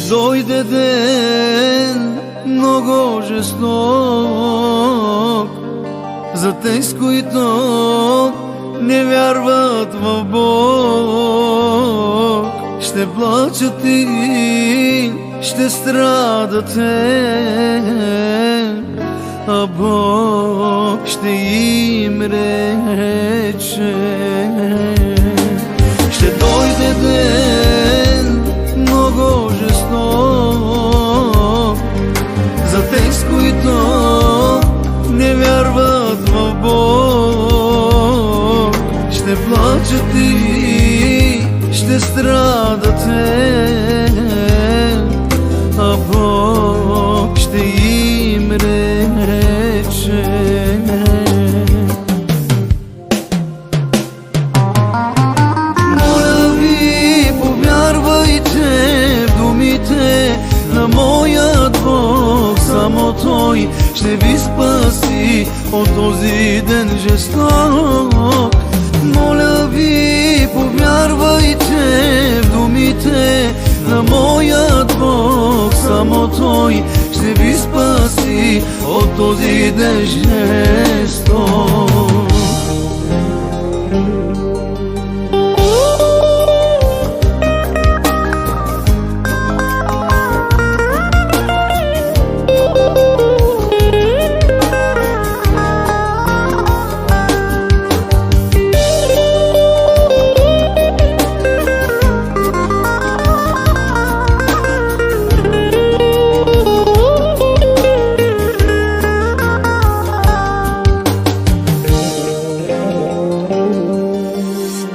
дойде ден много жесток за тези, които не вярват в Бог. Ще плачат и ще страдате, а Бог ще им рече. Ще дойде ден много жесток за тези, които не вярват в Бог. Ще плачат и ще страдате, а Бог ще им рече. Моля ви, повярвайте в думите на моят Бог. Само Той ще ви спаси от този ден жесток. Моля ви, повярвайте в думите на моят Бог. Само Той ще ви спаси от този ден жесток.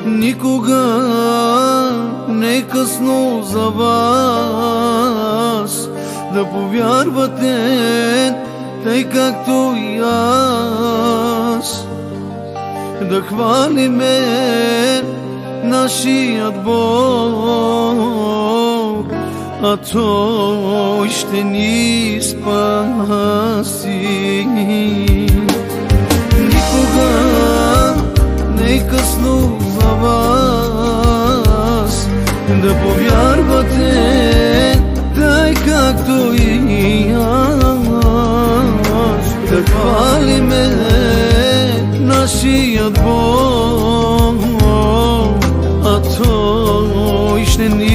Никога не е късно за вас да повярвате, тъй както и аз, да хвалиме нашият Бог, а Той ще ни спаси. Никога не е късно за вас да повярвате, тъй както и аз, да хвалиме нашият Бог, а Той ще ни